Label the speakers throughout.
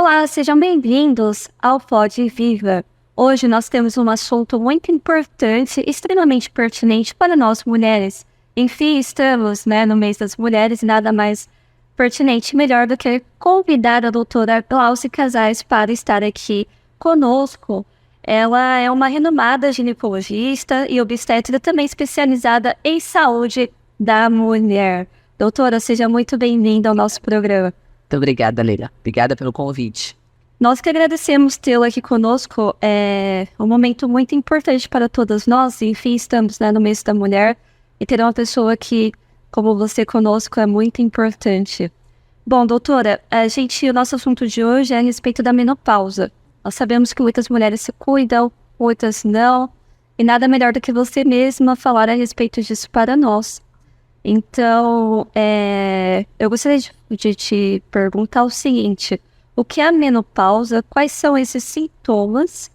Speaker 1: Olá, sejam bem-vindos ao Pod Viva. Hoje nós temos um assunto muito importante, extremamente pertinente para nós mulheres. Enfim, estamos no mês das mulheres e nada mais pertinente e melhor do que convidar a doutora Glaucia Casais para estar aqui conosco. Ela é uma renomada ginecologista e obstetra também especializada em saúde da mulher. Doutora, seja muito bem-vinda ao nosso programa.
Speaker 2: Muito obrigada, Leila. Obrigada pelo convite.
Speaker 1: Nós que agradecemos tê-la aqui conosco. É um momento muito importante para todas nós. Enfim, estamos no mês da mulher e ter uma pessoa que, como você conosco, é muito importante. Bom, doutora, o nosso assunto de hoje é a respeito da menopausa. Nós sabemos que muitas mulheres se cuidam, outras não, e nada melhor do que você mesma falar a respeito disso para nós. Então, eu gostaria de te perguntar o seguinte: o que é a menopausa? Quais são esses sintomas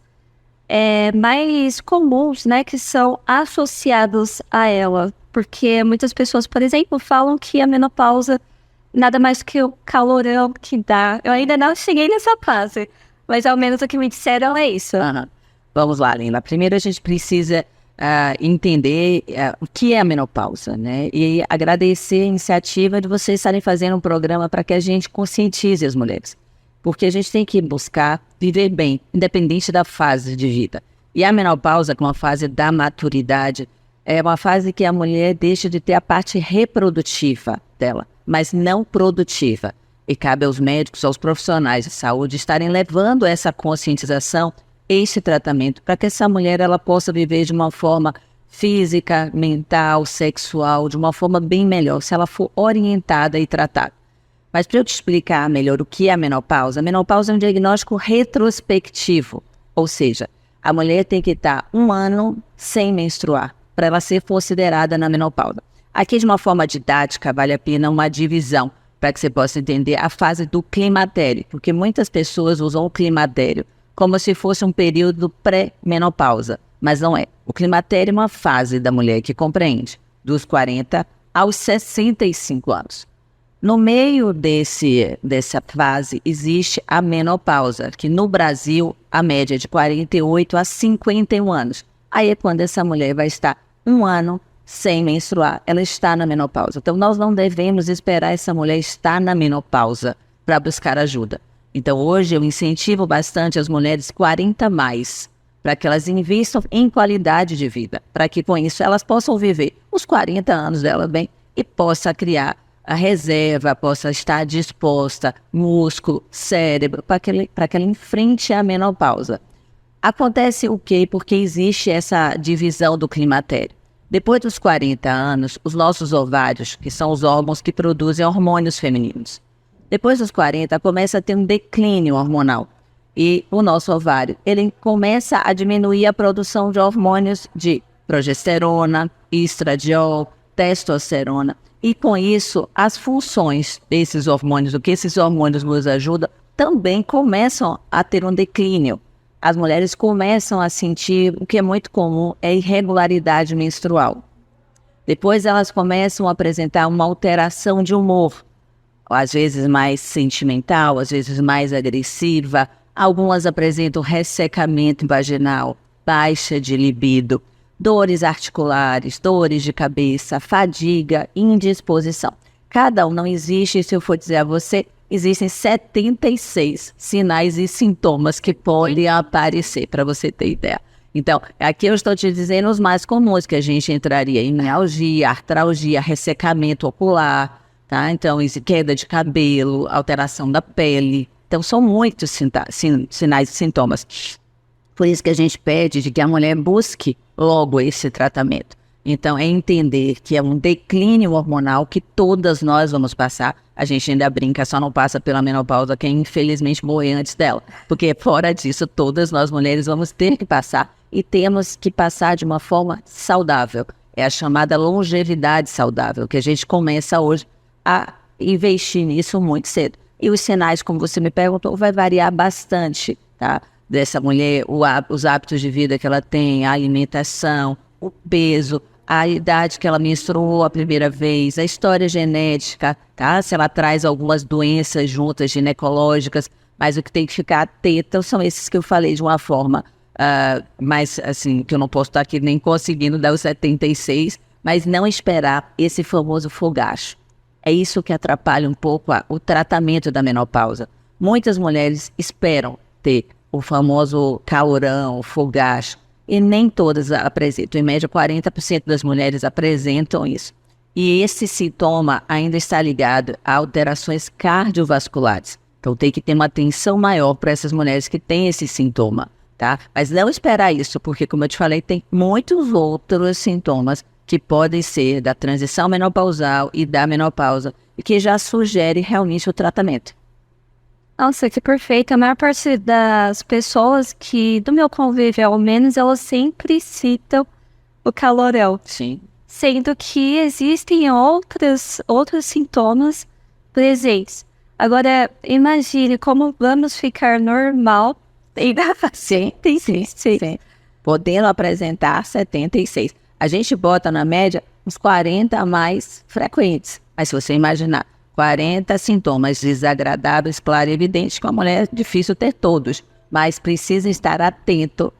Speaker 1: mais comuns, que são associados a ela? Porque muitas pessoas, por exemplo, falam que a menopausa nada mais que o calorão que dá. Eu ainda não cheguei nessa fase, mas ao menos o que me disseram é isso.
Speaker 2: Vamos lá, Leila. Primeiro a gente precisa entender o que é a menopausa, né? E agradecer a iniciativa de vocês estarem fazendo um programa para que a gente conscientize as mulheres. Porque a gente tem que buscar viver bem, independente da fase de vida. E a menopausa, que é uma fase da maturidade, é uma fase que a mulher deixa de ter a parte reprodutiva dela, mas não produtiva. E cabe aos médicos, aos profissionais de saúde estarem levando essa conscientização, esse tratamento, para que essa mulher ela possa viver de uma forma física, mental, sexual, de uma forma bem melhor, se ela for orientada e tratada. Mas para eu te explicar melhor o que é a menopausa é um diagnóstico retrospectivo, ou seja, a mulher tem que estar 1 ano sem menstruar para ela ser considerada na menopausa. Aqui, de uma forma didática, vale a pena uma divisão para que você possa entender a fase do climatério, porque muitas pessoas usam o climatério como se fosse um período pré-menopausa, mas não é. O climatério é uma fase da mulher que compreende dos 40 aos 65 anos. No meio dessa fase existe a menopausa, que no Brasil a média é de 48 a 51 anos. Aí é quando essa mulher vai estar 1 ano sem menstruar, ela está na menopausa. Então nós não devemos esperar essa mulher estar na menopausa para buscar ajuda. Então hoje eu incentivo bastante as mulheres 40 mais, para que elas investam em qualidade de vida, para que com isso elas possam viver os 40 anos dela bem e possa criar a reserva, possa estar disposta, músculo, cérebro, para que ela enfrente a menopausa. Acontece o quê? Porque existe essa divisão do climatério. Depois dos 40 anos, os nossos ovários, que são os órgãos que produzem hormônios femininos, depois dos 40 começa a ter um declínio hormonal. E o nosso ovário, ele começa a diminuir a produção de hormônios de progesterona, estradiol, testosterona. E com isso, as funções desses hormônios, o que esses hormônios nos ajudam, também começam a ter um declínio. As mulheres começam a sentir, o que é muito comum, é irregularidade menstrual. Depois elas começam a apresentar uma alteração de humor, às vezes mais sentimental, às vezes mais agressiva. Algumas apresentam ressecamento vaginal, baixa de libido, dores articulares, dores de cabeça, fadiga, indisposição. Cada um, não existe, se eu for dizer a você, existem 76 sinais e sintomas que podem aparecer, para você ter ideia. Então, aqui eu estou te dizendo os mais comuns, que a gente entraria em mialgia, artralgia, ressecamento ocular, tá? Então, queda de cabelo, alteração da pele. Então, são muitos sinais e sintomas. Por isso que a gente pede de que a mulher busque logo esse tratamento. Então, é entender que é um declínio hormonal que todas nós vamos passar. A gente ainda brinca, só não passa pela menopausa quem infelizmente morreu antes dela. Porque fora disso, todas nós mulheres vamos ter que passar e temos que passar de uma forma saudável. É a chamada longevidade saudável, que a gente começa hoje a investir nisso muito cedo. E os sinais, como você me perguntou, vai variar bastante, tá? Dessa mulher, os hábitos de vida que ela tem, a alimentação, o peso, a idade que ela menstruou a primeira vez, a história genética, tá? Se ela traz algumas doenças juntas, ginecológicas, Mas o que tem que ficar atento são esses que eu falei de uma forma mais, assim, que eu não posso estar aqui nem conseguindo dar os 76, mas não esperar esse famoso fogacho. É isso que atrapalha um pouco o tratamento da menopausa. Muitas mulheres esperam ter o famoso calorão, fogacho, e nem todas apresentam. Em média, 40% das mulheres apresentam isso. E esse sintoma ainda está ligado a alterações cardiovasculares. Então tem que ter uma atenção maior para essas mulheres que têm esse sintoma, tá? Mas não esperar isso, porque como eu te falei, tem muitos outros sintomas que podem ser da transição menopausal e da menopausa, e que já sugere realmente o tratamento.
Speaker 1: Nossa, que perfeito. A maior parte das pessoas que, do meu convívio, ao menos, elas sempre citam o calorão.
Speaker 2: Sim.
Speaker 1: Sendo que existem outros sintomas presentes. Agora, imagine como vamos ficar normal em
Speaker 2: Sim. Podendo apresentar 76. A gente bota na média uns 40 mais frequentes. Mas se você imaginar 40 sintomas desagradáveis, claro e evidente que uma mulher é difícil ter todos, mas precisa estar atento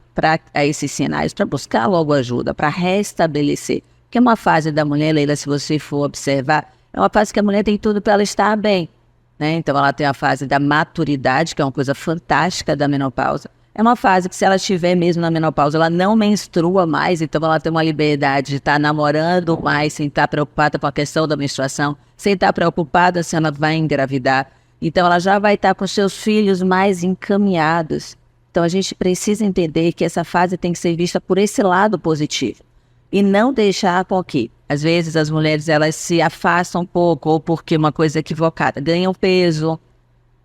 Speaker 2: a esses sinais, para buscar logo ajuda, para restabelecer. Que é uma fase da mulher, Leila, se você for observar, é uma fase que a mulher tem tudo para ela estar bem, né? Então ela tem a fase da maturidade, que é uma coisa fantástica da menopausa. É uma fase que se ela estiver mesmo na menopausa, ela não menstrua mais, então ela tem uma liberdade de estar namorando mais, sem estar preocupada com a questão da menstruação, sem estar preocupada se ela vai engravidar. Então ela já vai estar com seus filhos mais encaminhados. Então a gente precisa entender que essa fase tem que ser vista por esse lado positivo. E não deixar com que, às vezes, as mulheres elas se afastam um pouco, ou porque uma coisa equivocada, ganham peso,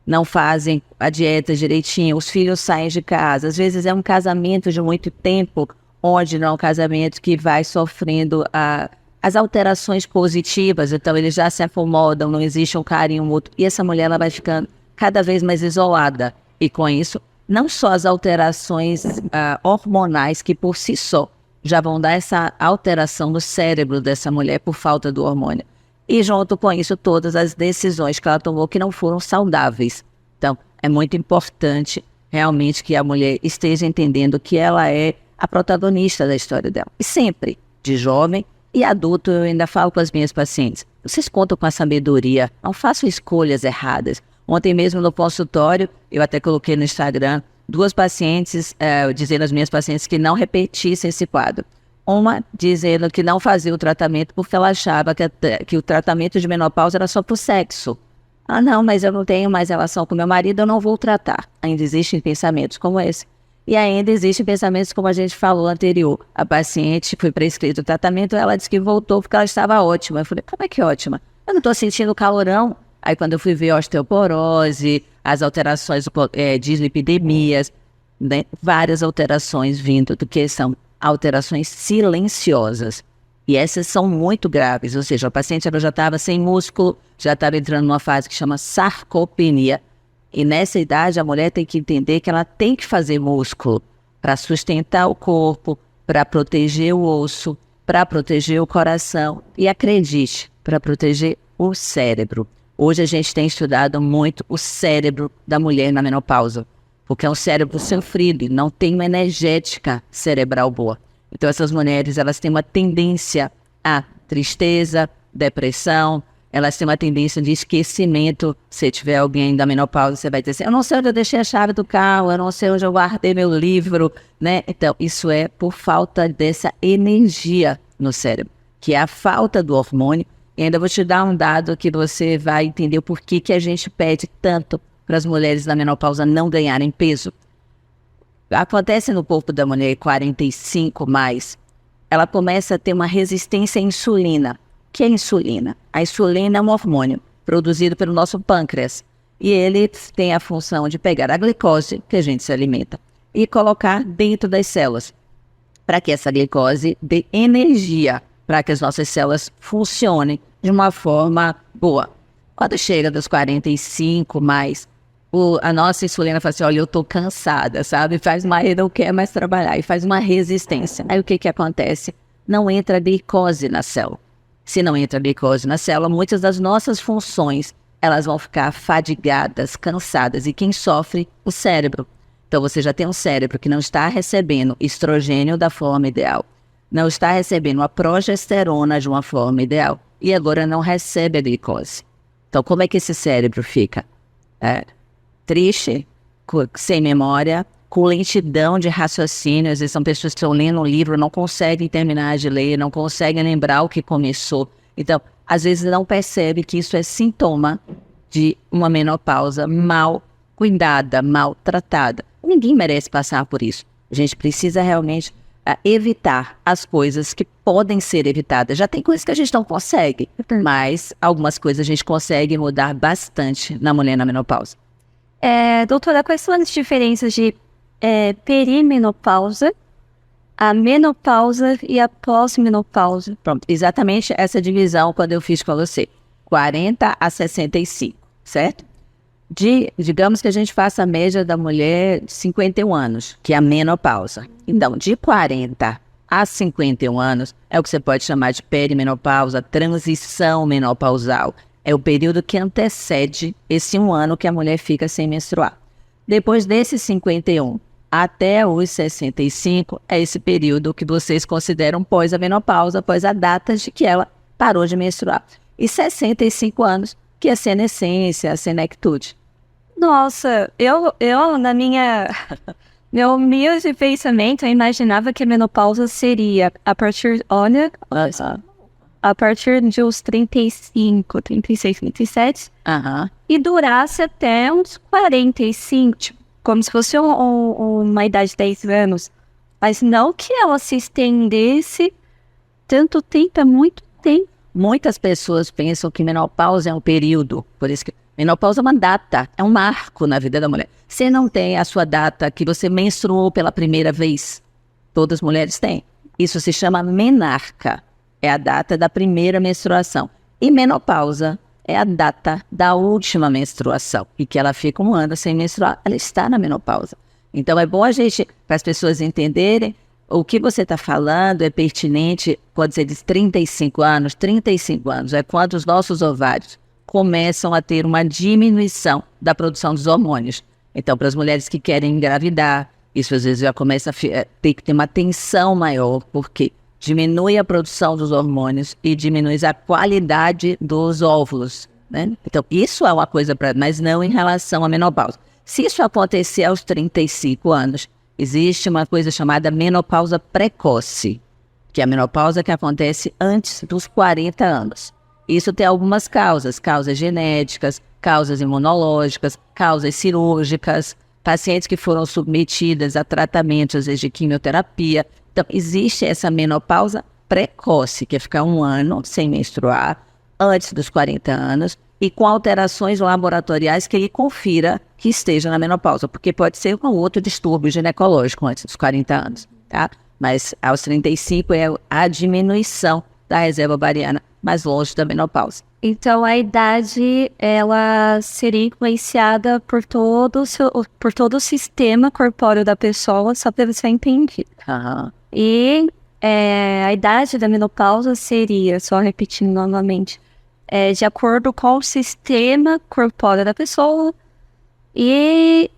Speaker 2: não fazem a dieta direitinho, os filhos saem de casa. Às vezes é um casamento de muito tempo, onde não é um casamento que vai sofrendo as alterações positivas, então eles já se acomodam, não existe um carinho mútuo. E essa mulher ela vai ficando cada vez mais isolada. E com isso, não só as alterações hormonais, que por si só já vão dar essa alteração no cérebro dessa mulher por falta do hormônio. E junto com isso, todas as decisões que ela tomou que não foram saudáveis. Então, é muito importante realmente que a mulher esteja entendendo que ela é a protagonista da história dela. E sempre, de jovem e adulto, eu ainda falo com as minhas pacientes, vocês contam com a sabedoria, não façam escolhas erradas. Ontem mesmo no consultório, eu até coloquei no Instagram, 2 pacientes dizendo às minhas pacientes que não repetissem esse quadro. Uma dizendo que não fazia o tratamento porque ela achava que o tratamento de menopausa era só por sexo. Ah, não, mas eu não tenho mais relação com meu marido, eu não vou tratar. Ainda existem pensamentos como esse. E ainda existem pensamentos como a gente falou anterior. A paciente foi prescrito o tratamento, ela disse que voltou porque ela estava ótima. Eu falei, como é que é ótima? Eu não estou sentindo calorão. Aí quando eu fui ver a osteoporose, as alterações dislipidemias, né, várias alterações vindo do que são alterações silenciosas. E essas são muito graves, ou seja, a paciente ela já estava sem músculo, já estava entrando numa fase que chama sarcopenia. E nessa idade a mulher tem que entender que ela tem que fazer músculo para sustentar o corpo, para proteger o osso, para proteger o coração e, acredite, para proteger o cérebro. Hoje a gente tem estudado muito o cérebro da mulher na menopausa, porque é um cérebro sofrido, não tem uma energética cerebral boa. Então essas mulheres, elas têm uma tendência a tristeza, depressão, elas têm uma tendência de esquecimento. Se tiver alguém da menopausa, você vai dizer assim, eu não sei onde eu deixei a chave do carro, eu não sei onde eu guardei meu livro, né? Então isso é por falta dessa energia no cérebro, que é a falta do hormônio. E ainda vou te dar um dado que você vai entender o porquê que a gente pede tanto para as mulheres na menopausa não ganharem peso. Acontece no corpo da mulher 45 mais, ela começa a ter uma resistência à insulina. O que é insulina? A insulina é um hormônio produzido pelo nosso pâncreas. E ele tem a função de pegar a glicose, que a gente se alimenta, e colocar dentro das células, para que essa glicose dê energia, para que as nossas células funcionem de uma forma boa. Quando chega dos 45 mais, a nossa insulina fala assim, olha, eu tô cansada, sabe? Faz não quer mais trabalhar e faz uma resistência. Aí o que acontece? Não entra glicose na célula. Se não entra glicose na célula, muitas das nossas funções elas vão ficar fadigadas, cansadas. E quem sofre? O cérebro. Então, você já tem um cérebro que não está recebendo estrogênio da forma ideal, não está recebendo a progesterona de uma forma ideal e agora não recebe a glicose. Então, como é que esse cérebro fica? Triste, sem memória, com lentidão de raciocínio. Às vezes são pessoas que estão lendo um livro, não conseguem terminar de ler, não conseguem lembrar o que começou. Então, às vezes não percebe que isso é sintoma de uma menopausa mal cuidada, mal tratada. Ninguém merece passar por isso. A gente precisa realmente evitar as coisas que podem ser evitadas. Já tem coisas que a gente não consegue, mas algumas coisas a gente consegue mudar bastante na mulher na menopausa.
Speaker 1: Doutora, quais são as diferenças de perimenopausa, a menopausa e a pós-menopausa?
Speaker 2: Pronto, exatamente essa divisão quando eu fiz com você. 40 a 65, certo? Digamos que a gente faça a média da mulher de 51 anos, que é a menopausa. Então, de 40 a 51 anos, é o que você pode chamar de perimenopausa, transição menopausal. É o período que antecede esse 1 ano que a mulher fica sem menstruar. Depois desses 51 até os 65, é esse período que vocês consideram pós a menopausa, após a data de que ela parou de menstruar. E 65 anos, que é a senescência, a senectude.
Speaker 1: Nossa, eu na meu humilde pensamento, eu imaginava que a menopausa seria a partir de uns 35, 36, 37, e durasse até uns 45, tipo, como se fosse uma idade de 10 anos. Mas não que ela se estendesse tanto tempo, é muito tempo.
Speaker 2: Muitas pessoas pensam que menopausa é um período, por isso que menopausa é uma data, é um marco na vida da mulher. Você não tem a sua data que você menstruou pela primeira vez. Todas as mulheres têm. Isso se chama menarca. É a data da primeira menstruação. E menopausa é a data da última menstruação. E que ela fica 1 ano sem menstruar, ela está na menopausa. Então é bom para as pessoas entenderem o que você está falando é pertinente quando você diz 35 anos. 35 anos é quando os nossos ovários começam a ter uma diminuição da produção dos hormônios. Então, para as mulheres que querem engravidar, isso às vezes já começa a ter que ter uma tensão maior, porque diminui a produção dos hormônios e diminui a qualidade dos óvulos, né? Então, isso é uma coisa mas não em relação à menopausa. Se isso acontecer aos 35 anos, existe uma coisa chamada menopausa precoce, que é a menopausa que acontece antes dos 40 anos. Isso tem algumas causas genéticas, causas imunológicas, causas cirúrgicas, pacientes que foram submetidas a tratamentos, às vezes de quimioterapia. Então, existe essa menopausa precoce, que é ficar 1 ano sem menstruar, antes dos 40 anos, e com alterações laboratoriais que ele confira que esteja na menopausa, porque pode ser um outro distúrbio ginecológico antes dos 40 anos, tá? Mas aos 35 é a diminuição da reserva ovariana, mais longe da menopausa.
Speaker 1: Então, a idade, ela seria influenciada por todo o sistema corpóreo da pessoa, só para você entender. E a idade da menopausa seria, só repetindo novamente, de acordo com o sistema corpóreo da pessoa e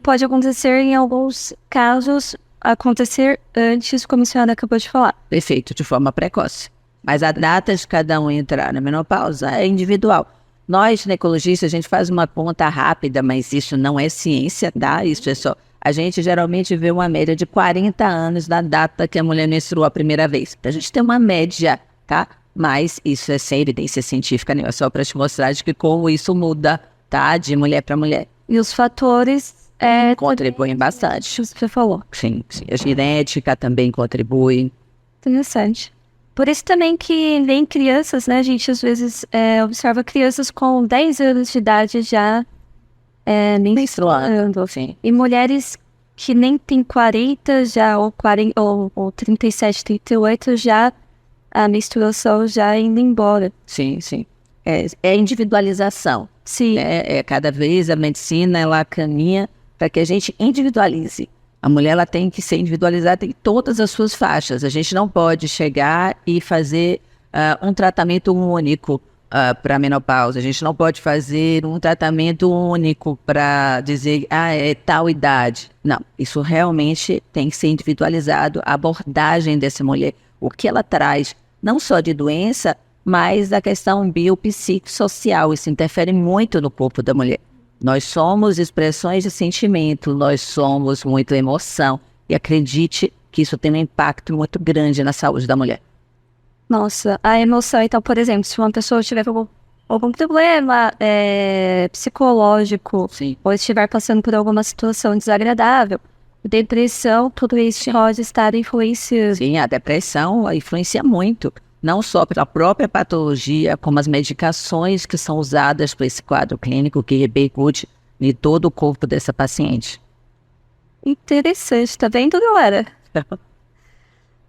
Speaker 1: pode acontecer, em alguns casos, acontecer antes, como a senhora acabou de falar.
Speaker 2: Perfeito, de forma precoce. Mas a data de cada um entrar na menopausa é individual. Nós, ginecologistas, a gente faz uma conta rápida, mas isso não é ciência, tá? Isso é só... A gente geralmente vê uma média de 40 anos da data que a mulher menstruou a primeira vez. A gente tem uma média, tá? Mas isso é sem evidência científica, né? É só para te mostrar de que como isso muda, tá? De mulher para mulher.
Speaker 1: E os fatores...
Speaker 2: contribuem bastante.
Speaker 1: Você falou.
Speaker 2: Sim. A genética também contribui.
Speaker 1: Interessante. Por isso também que vem crianças, né? A gente às vezes observa crianças com 10 anos de idade já menstruando.
Speaker 2: Sim.
Speaker 1: E mulheres que nem tem 40 já, ou 37, 38 já, a menstruação já indo embora.
Speaker 2: Sim. É individualização.
Speaker 1: Sim.
Speaker 2: Cada vez a medicina ela caminha para que a gente individualize. A mulher ela tem que ser individualizada em todas as suas faixas. A gente não pode chegar e fazer um tratamento único, para a menopausa. A gente não pode fazer um tratamento único para dizer, é tal idade. Não, isso realmente tem que ser individualizado, a abordagem dessa mulher, o que ela traz, não só de doença, mas da questão biopsicossocial. Isso interfere muito no corpo da mulher. Nós somos expressões de sentimento, nós somos muita emoção, e acredite que isso tem um impacto muito grande na saúde da mulher.
Speaker 1: Nossa, a emoção, então, por exemplo, se uma pessoa tiver algum problema psicológico,
Speaker 2: Sim.
Speaker 1: ou estiver passando por alguma situação desagradável, depressão, tudo isso pode estar influenciando.
Speaker 2: Sim, a depressão influencia muito, não só pela própria patologia, como as medicações que são usadas para esse quadro clínico que repercute em todo o corpo dessa paciente.
Speaker 1: Interessante, tá vendo, galera?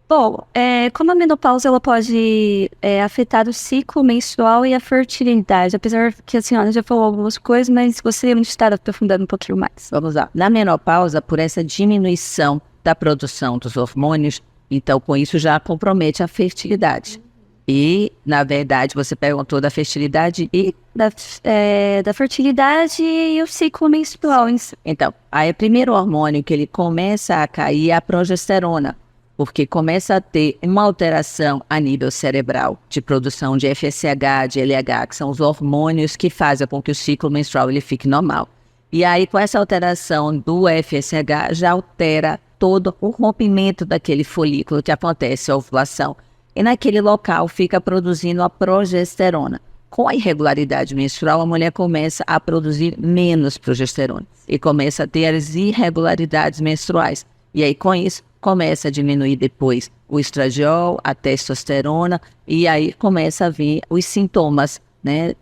Speaker 1: Bom, como a menopausa ela pode afetar o ciclo menstrual e a fertilidade, apesar que a senhora já falou algumas coisas, mas gostaria de estar aprofundando um pouquinho mais.
Speaker 2: Vamos lá. Na menopausa, por essa diminuição da produção dos hormônios, então com isso já compromete a fertilidade. E, na verdade, você perguntou da fertilidade e...
Speaker 1: Da fertilidade e o ciclo menstrual.
Speaker 2: Então, aí o primeiro hormônio que ele começa a cair é a progesterona, porque começa a ter uma alteração a nível cerebral de produção de FSH, de LH, que são os hormônios que fazem com que o ciclo menstrual ele fique normal. E aí, com essa alteração do FSH, já altera todo o rompimento daquele folículo que acontece a ovulação. E naquele local fica produzindo a progesterona. Com a irregularidade menstrual, a mulher começa a produzir menos progesterona e começa a ter as irregularidades menstruais. E aí, com isso, começa a diminuir depois o estradiol, a testosterona, e aí começa a vir os sintomas, né,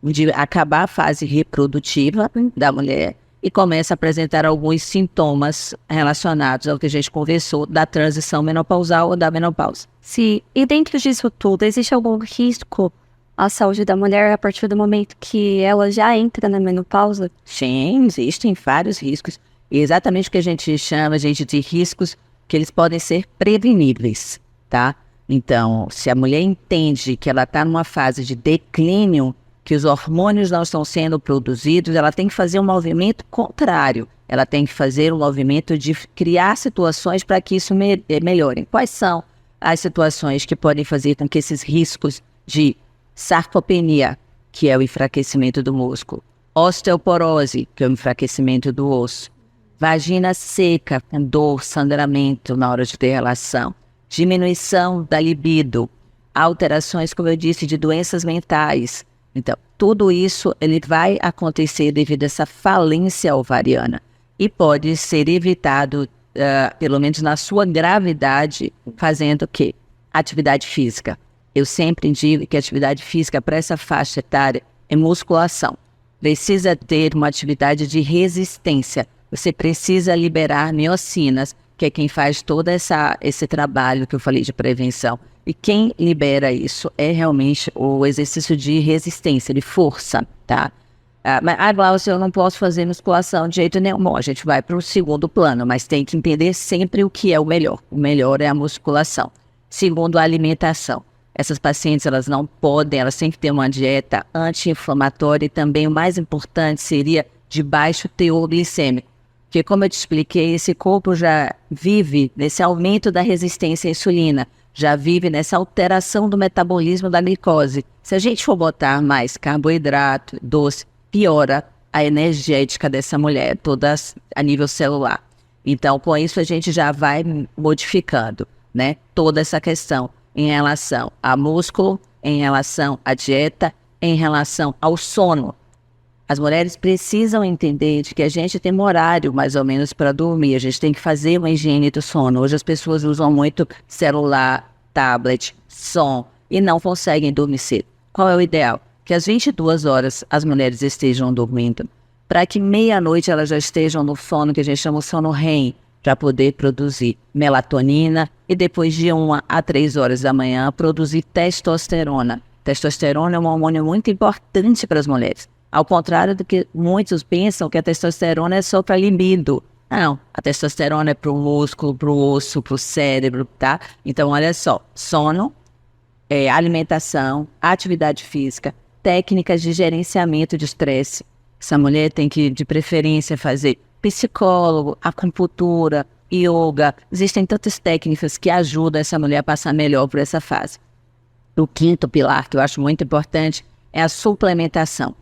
Speaker 2: de acabar a fase reprodutiva da mulher e começa a apresentar alguns sintomas relacionados ao que a gente conversou da transição menopausal ou da menopausa.
Speaker 1: Sim, e dentro disso tudo, existe algum risco à saúde da mulher a partir do momento que ela já entra na menopausa?
Speaker 2: Sim, existem vários riscos. E exatamente o que a gente chama, gente, de riscos que eles podem ser preveníveis, tá? Então, se a mulher entende que ela está numa fase de declínio, que os hormônios não estão sendo produzidos, ela tem que fazer um movimento contrário. Ela tem que fazer um movimento de criar situações para que isso melhore. Quais são as situações que podem fazer com que esses riscos de sarcopenia, que é o enfraquecimento do músculo, osteoporose, que é o enfraquecimento do osso, vagina seca, com dor, sangramento na hora de ter relação, diminuição da libido, alterações, como eu disse, de doenças mentais. Então, tudo isso ele vai acontecer devido a essa falência ovariana e pode ser evitado, pelo menos na sua gravidade, fazendo o quê? Atividade física. Eu sempre digo que a atividade física para essa faixa etária é musculação. Precisa ter uma atividade de resistência. Você precisa liberar miocinas, que é quem faz todo esse trabalho que eu falei de prevenção. E quem libera isso é realmente o exercício de resistência, de força, tá? Mas, Glaucia, eu não posso fazer musculação de jeito nenhum. Bom, a gente vai para o segundo plano, mas tem que entender sempre o que é o melhor. O melhor é a musculação. Segundo, a alimentação. Essas pacientes, elas não podem, elas têm que ter uma dieta anti-inflamatória e também o mais importante seria de baixo teor glicêmico. Porque, como eu te expliquei, esse corpo já vive nesse aumento da resistência à insulina, já vive nessa alteração do metabolismo da glicose. Se a gente for botar mais carboidrato, doce, piora a energética dessa mulher, toda a nível celular. Então, com isso, a gente já vai modificando, né, toda essa questão em relação a músculo, em relação à dieta, em relação ao sono. As mulheres precisam entender de que a gente tem um horário mais ou menos para dormir, a gente tem que fazer uma higiene do sono. Hoje as pessoas usam muito celular, tablet, som e não conseguem dormir cedo. Qual é o ideal? Que às 22 horas as mulheres estejam dormindo, para que meia-noite elas já estejam no sono, que a gente chama de sono REM, para poder produzir melatonina e depois de 1 a 3 horas da manhã produzir testosterona. Testosterona é um hormônio muito importante para as mulheres. Ao contrário do que muitos pensam que a testosterona é só para libido. Não, a testosterona é para o músculo, para o osso, para o cérebro, tá? Então, olha só, sono, alimentação, atividade física, técnicas de gerenciamento de estresse. Essa mulher tem que, de preferência, fazer psicólogo, acupuntura, yoga. Existem tantas técnicas que ajudam essa mulher a passar melhor por essa fase. O quinto pilar, que eu acho muito importante, é a suplementação.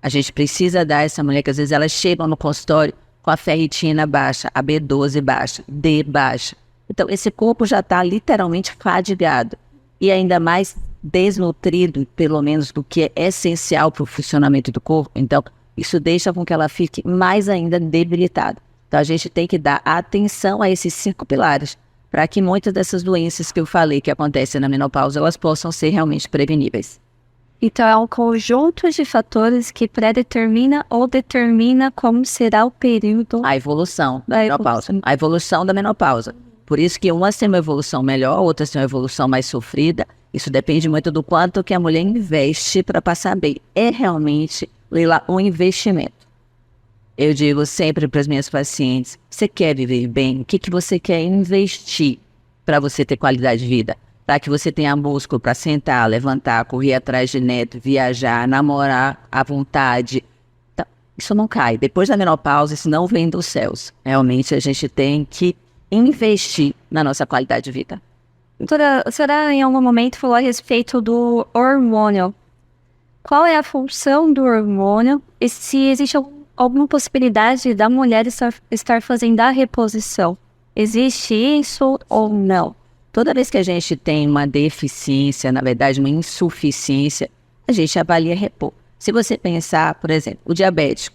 Speaker 2: A gente precisa dar a essa mulher, que às vezes elas chegam no consultório com a ferritina baixa, a B12 baixa, D baixa. Então, esse corpo já está literalmente fadigado e ainda mais desnutrido, pelo menos do que é essencial para o funcionamento do corpo. Então, isso deixa com que ela fique mais ainda debilitada. Então, a gente tem que dar atenção a esses 5 pilares para que muitas dessas doenças que eu falei que acontecem na menopausa, elas possam ser realmente preveníveis.
Speaker 1: Então, é um conjunto de fatores que predetermina ou determina como será o período...
Speaker 2: A evolução da menopausa. A evolução da menopausa. Por isso que umas têm uma evolução melhor, outras têm uma evolução mais sofrida. Isso depende muito do quanto que a mulher investe para passar bem. É realmente, Leila, um investimento. Eu digo sempre para as minhas pacientes, você quer viver bem? O que você quer investir para você ter qualidade de vida? Para que você tenha músculo para sentar, levantar, correr atrás de neto, viajar, namorar à vontade. Então, isso não cai. Depois da menopausa, isso não vem dos céus. Realmente, a gente tem que investir na nossa qualidade de vida.
Speaker 1: Doutora, a senhora em algum momento falou a respeito do hormônio. Qual é a função do hormônio e se existe alguma possibilidade da mulher estar fazendo a reposição? Existe isso ou não?
Speaker 2: Toda vez que a gente tem uma deficiência, na verdade uma insuficiência, a gente avalia repor. Se você pensar, por exemplo, o diabético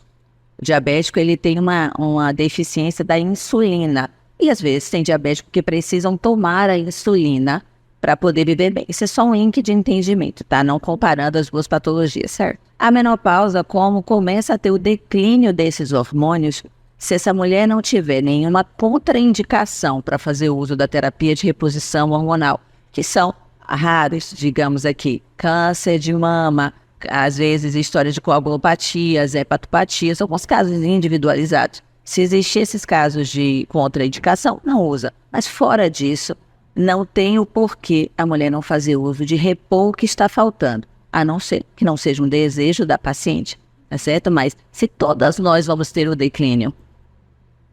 Speaker 2: ele tem uma deficiência da insulina. E às vezes tem diabético que precisam tomar a insulina para poder viver bem. Isso é só um link de entendimento, tá? Não comparando as duas patologias, certo? A menopausa, como começa a ter o declínio desses hormônios, se essa mulher não tiver nenhuma contraindicação para fazer uso da terapia de reposição hormonal, que são raros, digamos aqui, câncer de mama, às vezes história de coagulopatias, hepatopatias, alguns casos individualizados. Se existir esses casos de contraindicação, não usa. Mas fora disso, não tem o porquê a mulher não fazer uso de repor o que está faltando, a não ser que não seja um desejo da paciente, tá certo? Mas se todas nós vamos ter o declínio,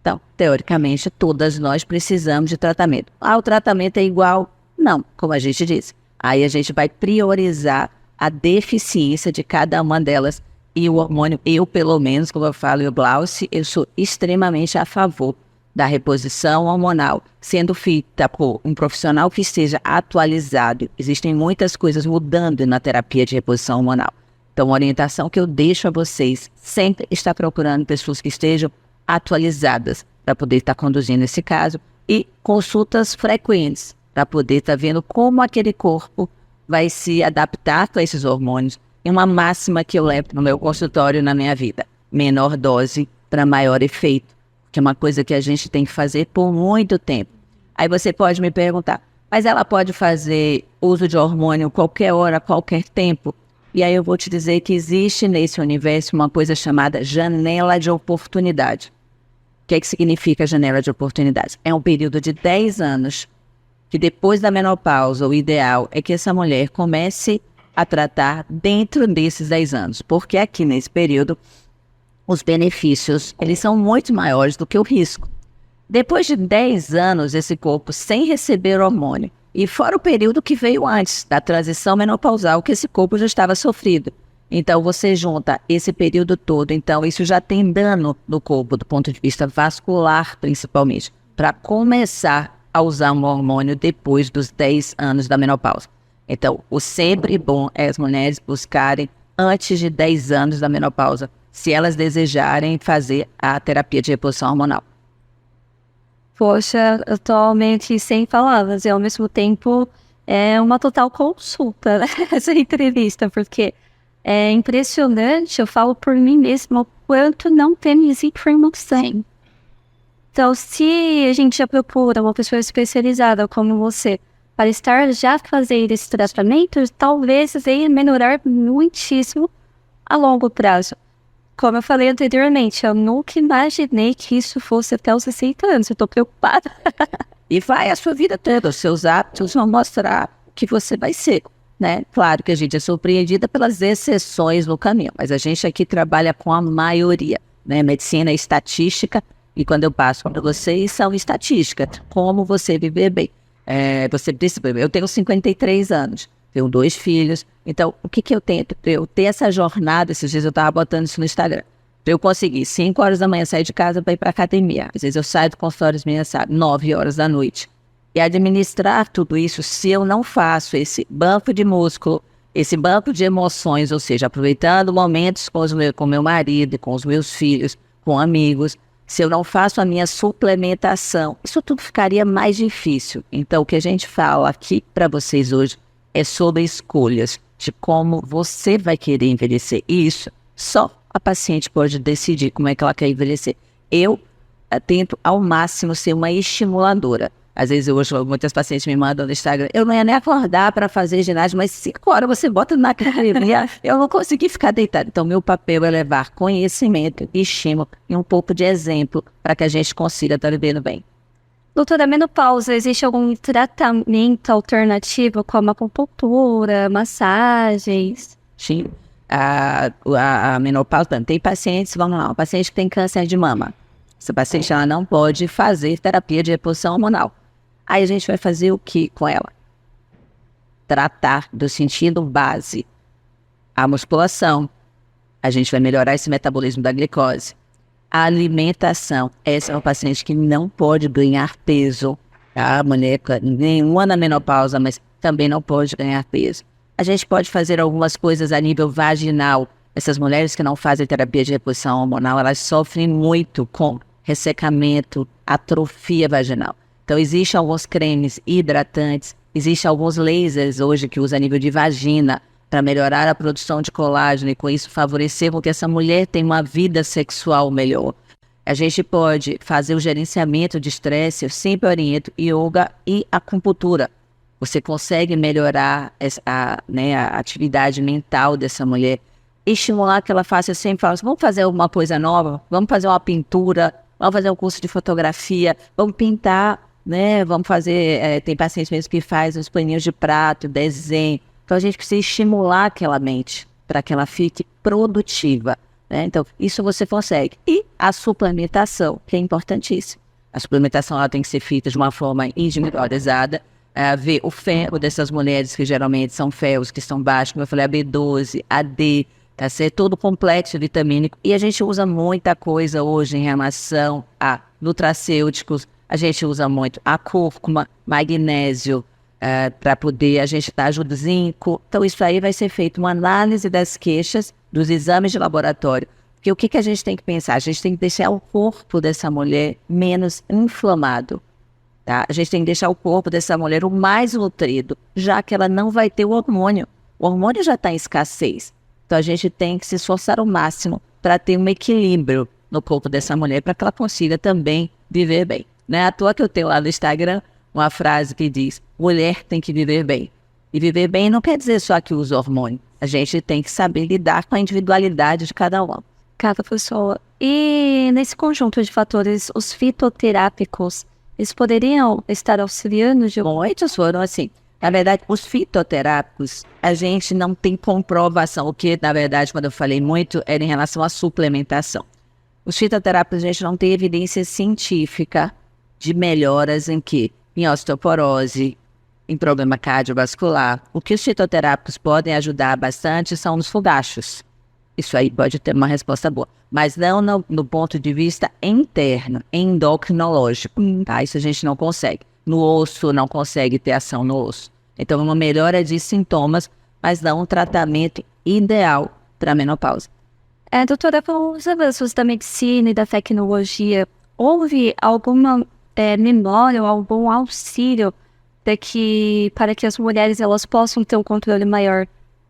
Speaker 2: então, teoricamente, todas nós precisamos de tratamento. O tratamento é igual? Não, como a gente disse. Aí a gente vai priorizar a deficiência de cada uma delas. E o hormônio, eu pelo menos, como eu falo, o Glauci, eu sou extremamente a favor da reposição hormonal, sendo feita por um profissional que esteja atualizado. Existem muitas coisas mudando na terapia de reposição hormonal. Então, a orientação que eu deixo a vocês sempre está procurando pessoas que estejam atualizadas para poder estar conduzindo esse caso e consultas frequentes para poder estar vendo como aquele corpo vai se adaptar com esses hormônios. E uma máxima que eu levo no meu consultório na minha vida: menor dose para maior efeito, que é uma coisa que a gente tem que fazer por muito tempo. Aí você pode me perguntar, mas ela pode fazer uso de hormônio qualquer hora, qualquer tempo? E aí eu vou te dizer que existe nesse universo uma coisa chamada janela de oportunidade. O que é que significa janela de oportunidade? É um período de 10 anos, que depois da menopausa, o ideal é que essa mulher comece a tratar dentro desses 10 anos. Porque aqui nesse período, os benefícios, eles são muito maiores do que o risco. Depois de 10 anos, esse corpo sem receber hormônio, e fora o período que veio antes da transição menopausal, que esse corpo já estava sofrido. Então, você junta esse período todo, então isso já tem dano no corpo, do ponto de vista vascular, principalmente, para começar a usar um hormônio depois dos 10 anos da menopausa. Então, o sempre bom é as mulheres buscarem antes de 10 anos da menopausa, se elas desejarem fazer a terapia de reposição hormonal.
Speaker 1: Poxa, eu tô meio que sem palavras e ao mesmo tempo é uma total consulta, né? Essa entrevista, porque é impressionante, eu falo por mim mesma, o quanto não temos informação. Então, se a gente já procura uma pessoa especializada como você para estar já fazendo esse tratamento, talvez venha melhorar muitíssimo a longo prazo. Como eu falei anteriormente, eu nunca imaginei que isso fosse até os 60 anos. Eu tô preocupada.
Speaker 2: E vai a sua vida toda, os seus hábitos vão mostrar o que você vai ser. né? Claro que a gente é surpreendida pelas exceções no caminho, mas a gente aqui trabalha com a maioria, né? Medicina é estatística, e quando eu passo para vocês, são estatísticas, como você viver bem. Você precisa, eu tenho 53 anos, tenho 2 filhos, então o que eu tento? Eu ter essa jornada, esses dias eu estava botando isso no Instagram, para eu conseguir 5 horas da manhã sair de casa para ir para academia, às vezes eu saio do consultório 9 horas da noite, e administrar tudo isso, se eu não faço esse banco de músculo, esse banco de emoções, ou seja, aproveitando momentos com meu marido, com os meus filhos, com amigos, se eu não faço a minha suplementação, isso tudo ficaria mais difícil. Então, o que a gente fala aqui para vocês hoje é sobre escolhas, de como você vai querer envelhecer. E isso, só a paciente pode decidir como é que ela quer envelhecer. Eu tento ao máximo ser uma estimuladora. Às vezes muitas pacientes me mandam no Instagram, eu não ia nem acordar para fazer ginásio, mas 5 horas você bota na academia, eu não consegui ficar deitada. Então, meu papel é levar conhecimento, estímulo e um pouco de exemplo para que a gente consiga estar vivendo bem.
Speaker 1: Doutora, a menopausa, existe algum tratamento alternativo, como acupuntura, massagens?
Speaker 2: Sim. A menopausa, tem pacientes, vamos lá, uma paciente que tem câncer de mama. Essa paciente ela não pode fazer terapia de reposição hormonal. Aí a gente vai fazer o que com ela? Tratar do sentido base. A musculação. A gente vai melhorar esse metabolismo da glicose. A alimentação. Essa é uma paciente que não pode ganhar peso. A mulher nenhuma na menopausa, mas também não pode ganhar peso. A gente pode fazer algumas coisas a nível vaginal. Essas mulheres que não fazem terapia de reposição hormonal, elas sofrem muito com ressecamento, atrofia vaginal. Então, existem alguns cremes hidratantes, existem alguns lasers hoje que usam a nível de vagina para melhorar a produção de colágeno e com isso favorecer com que essa mulher tenha uma vida sexual melhor. A gente pode fazer o gerenciamento de estresse, eu sempre oriento yoga e acupuntura. Você consegue melhorar a atividade mental dessa mulher, estimular que ela faça, eu sempre falo, vamos fazer alguma coisa nova, vamos fazer uma pintura, vamos fazer um curso de fotografia, vamos pintar, né? Vamos fazer, tem pacientes mesmo que fazem os paninhos de prato, desenho. Então a gente precisa estimular aquela mente para que ela fique produtiva, né? Então isso você consegue. E a suplementação, que é importantíssimo. A suplementação ela tem que ser feita de uma forma individualizada, ver o ferro dessas mulheres que geralmente são ferros que estão baixos, como eu falei, a B12, a D, tá certo? Todo complexo vitamínico. E a gente usa muita coisa hoje em relação a nutracêuticos. A gente usa muito a cúrcuma, magnésio, para poder a gente dar ajuda, zinco. Então, isso aí vai ser feito uma análise das queixas, dos exames de laboratório. Porque o que a gente tem que pensar? A gente tem que deixar o corpo dessa mulher menos inflamado. Tá? A gente tem que deixar o corpo dessa mulher o mais nutrido, já que ela não vai ter o hormônio. O hormônio já está em escassez. Então, a gente tem que se esforçar ao máximo para ter um equilíbrio no corpo dessa mulher, para que ela consiga também viver bem. Não é à toa que eu tenho lá no Instagram uma frase que diz, mulher tem que viver bem. E viver bem não quer dizer só que usa hormônio. A gente tem que saber lidar com a individualidade de cada um.
Speaker 1: Cada pessoa. E nesse conjunto de fatores, os fitoterápicos, eles poderiam estar auxiliando de...
Speaker 2: Muitos foram assim. Na verdade, os fitoterápicos, a gente não tem comprovação. O que, na verdade, quando eu falei muito, era em relação à suplementação. Os fitoterápicos, a gente não tem evidência científica de melhoras em quê? Em osteoporose, em problema cardiovascular. O que os fitoterápicos podem ajudar bastante são nos fogachos. Isso aí pode ter uma resposta boa. Mas não no ponto de vista interno, endocrinológico. Tá? Isso a gente não consegue. No osso, não consegue ter ação no osso. Então, uma melhora de sintomas, mas não um tratamento ideal para a menopausa.
Speaker 1: Doutora, com os avanços da medicina e da tecnologia, houve alguma memória ou algum auxílio para que as mulheres elas possam ter um controle maior